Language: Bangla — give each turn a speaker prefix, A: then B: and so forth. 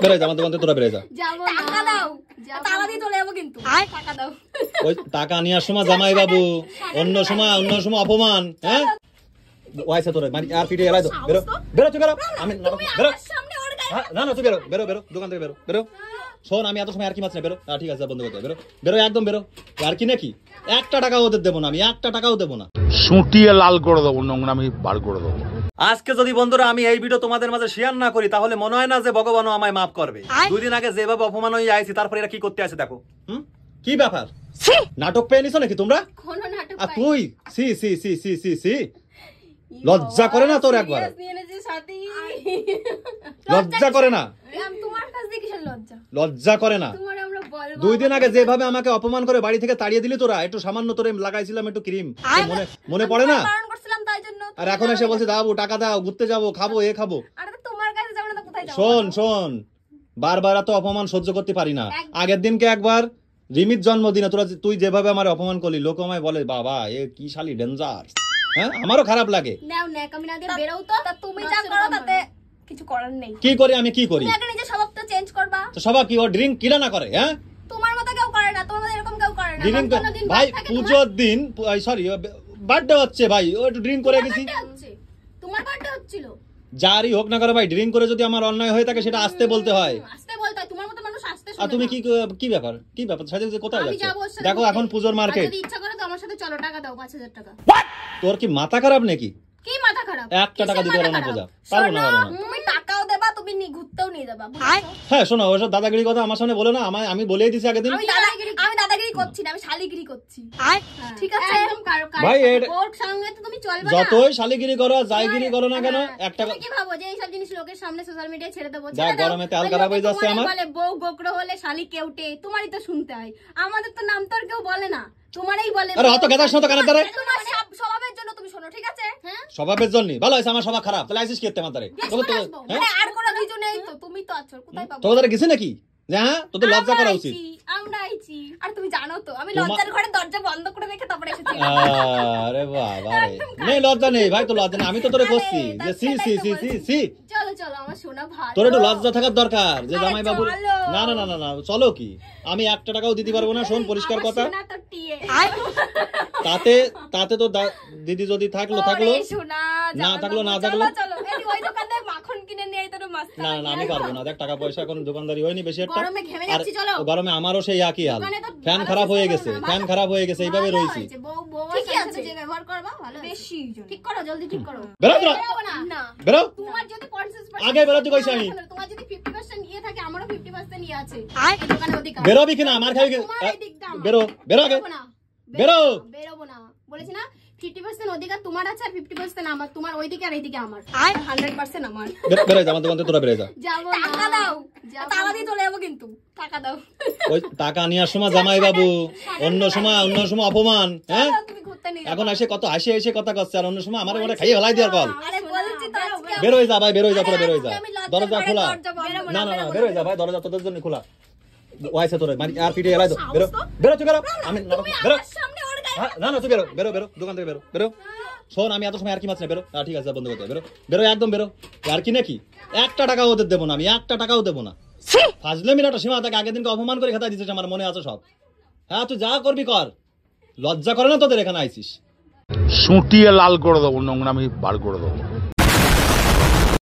A: বেরো যা, আমাদের মধ্যে তোরা বেরো যা।
B: যাবো না, টাকা দাও, টাকা দিয়ে চলে যাবো কিন্তু, টাকা দাও।
A: ওই টাকা নেওয়ার সময় জামাই বাবু, অন্য সময় অপমান। হ্যাঁ ওয়াইসা তোরা মানে আর পিঠে এলাই তো। বেরো বেরো তুই বেরো, আমি বেরো না না তুই বেরো বেরো বেরো দোকান থেকে বেরো বেরো। শোন আমি এত সময় আর কি মাছ না, বেরো। ঠিক আছে বন্ধ করতে, বেরো বেরো একদম বেরো। আর কি নাকি একটা টাকা ওদের দেবো না, আমি একটা টাকাও দেবো না।
C: সুটিয়ে লাল করে দেবো, নোংরামি বার করে দেবো।
A: আজকে যদি বন্ধুরা আমি এই ভিডিও তোমাদের মাঝে শেয়ার না করি তাহলে মনে হয় না যে ভগবানও আমায় মাফ করবে। 2 দিন আগে যেভাবে অপমান হয়ে আইছি, তারপরে এরা কি করতে আছে দেখো। কি ব্যাপার, নাটক পেয়ে নিছো নাকি তোমরা? আর তুই সি সি সি সি সি সি লজ্জা করে না তোর একবার? লজ্জা করে না? লজ্জা করে না? 2 দিন আগে যেভাবে আমাকে অপমান করে বাড়ি থেকে তাড়িয়ে দিলি তোরা, একটু সামান্য তোরে লাগাইছিলাম একটু ক্রিম, মনে পড়ে না? আর এখন এসে বলছে দাও টাকা দাও, ঘুরতে যাবো, খাবো, এ খাবো। শোন শোন, বারবার তো অপমান সহ্য করতে পারি না। আগের দিনকে একবার রিমির জন্মদিনে তুই যেভাবে আমার অপমান করলি, লোক আমায় বলে বাবা এ কি শালি ডেঞ্জার। হ্যাঁ আমারও খারাপ লাগে।
B: কিছু করার নেই।
A: কি করি আমি, কি করি?
B: নিজের স্বভাবটা চেঞ্জ করবা।
A: স্বভাব কি? ও ড্রিঙ্ক কিরা না করে? হ্যাঁ
B: তোমার মতো কেউ করে না, তোমার মতো এরকম কেউ করে না।
A: ভাই পূজোর দিন, সরি বার্থডে হচ্ছে ভাই, ও একটু ড্রিঙ্ক করে গেছি।
B: তোমার বার্থডে হচ্ছিল,
A: যারই হোক না করে ভাই, ড্রিঙ্ক করে যদি আমার অন্যায় হয়ে থাকে সেটা আসতে বলতে হয়।
B: আসতে বলতে হয়, তোমার মতো মানুষ আসতে শুনে।
A: আর তুমি কি ব্যাপার সাথে কোথায় যাচ্ছ? দেখো এখন পূজোর মার্কেট।
B: যদি ইচ্ছা করে তো আমার সাথে চলো, টাকা দাও 5000 টাকা।
A: তোর কি মাথা খারাপ নাকি?
B: কি মাথা খারাপ?
A: একটা টাকা দিতে পারো না পূজা? পারবো না।
B: তুমি টাকাও দেবা, তুমি ঘুরতেও নিয়ে যাবা।
A: হ্যাঁ শোনো, ওসব দাদাগিরি কথা আমার সামনে বলো না। আমি বলেই দিছি আগের দিন।
B: আমি দাদাগিরি করছি না, আমি শালিগিরি করছি। ঠিক আছে
A: ভাই,
B: ওর সঙ্গে তো তুমি চলবে না।
A: যতই শালিগিরি করো যাইগিরি করো না কেন, একটা
B: তুমি কি ভাবো যে এইসব জিনিস লোকের সামনে সোশ্যাল মিডিয়ায় ছেড়ে দেবো?
A: যা গরমে তেল খারাপ হয়ে যাচ্ছে আমার।
B: বলে বউ গোকড়ো হলে শালি কেউটে, তোমারই তো শুনতে হয়। আমাদের তো নাম তো আর কেউ বলে না, তোমারই বলে।
A: আরে অত গেদাস না তো কানে ধরে।
B: তোমার স্বভাবের জন্য তুমি শোনো, ঠিক আছে? হ্যাঁ
A: স্বভাবের জন্য ভালো আছে, আমার স্বভাব খারাপ। তাহলে আইসিস কি করতে আমাদের?
B: আর কোনো কিছু নেই তো, তুমি তো আছো। কোথায় পাবো?
A: তোদের কিছু নাকি? হ্যাঁ তোদের লজ্জা করা উচিত।
B: আমরা আইছি, আর তুমি জানো তো আমি লজ্জার ঘরে দরজা বন্ধ করে রেখে তারপরে এসেছি।
A: আরে বাবা রে, নেই লজ্জা নেই ভাই, তো লজ্জা নেই। আমি তো তোরে করছি যে সি সি সি সি সি।
B: চলো চলো আমার সোনা ভাই,
A: তোর একটু লজ্জা থাকার দরকার যে জামাই বাবু। না না না না না, চলো কি আমি একটা টাকাও দিতে পারবো না। শোন পরিষ্কার কথা, তাতে তো দিদি যদি থাকলো না থাকলো না থাকলো। না না আমি পারবো না, দেখ টাকা পয়সা এখন দোকানদারি হয়নি বেশি একটা। আর গরমে আমারও সেই একই হাল, ফ্যান খারাপ হয়ে গেছে, এইভাবে রয়েছি। বেরো আগে বেরোতে কইছি আমি। বেরোবি কিনা আমার খাবি? বেরো বেরো আগে বেরো।
B: বেরোবো না বলেছি না, 50% অধিকার তোমার আছে আর 50% আমার। তোমার ওইদিকে আর এইদিকে আমার, 100% আমার।
A: বেরো যা, আমাদের মধ্যে তোরা বেরো যা।
B: যাবো না, টাকা দাও, টাকা দিয়ে চলে যাবো কিন্তু, টাকা দাও।
A: ওই টাকা নেওয়ার সময় জামাই বাবু, অন্য সময় অপমান। হ্যাঁ এখন এসে কত এসে কথা করছে, আর অন্য সময় আমার মনে খাইয়ে ফেলাই দেওয়ার কল। বেরো যা ভাই, বেরো যা, পুরো বেরো যা। দরজা খোলা? না না না বেরো যা ভাই, দরজা তোদের জন্য খোলা। ওয়াইসা তোরা মানে আর পিঠে এলাই তো। বেরো বেরো তুই বেরো, আমি বেরো না না তুই বেরো বেরো বেরো দোকান থেকে বেরো বেরো। শোন আমি এত সময় আর কি মাছ না, বেরো। ঠিক আছে বন্ধ করতে, বেরো বেরো একদম বেরো। আর কি নাকি একটা টাকাও ওদের দেবো না, আমি একটা টাকাও দেবো না। ফাজলে মিনাটা সীমা তাকে আগের দিনকে অপমান করে খেতে দিতেছে, আমার মনে আছে সব। হ্যাঁ তুই যা করবি কর, লজ্জা করে না তোদের এখানে আইসিস?
C: সুটিয়ে লাল করে দেবো, নোংরামি বার করে দেবো।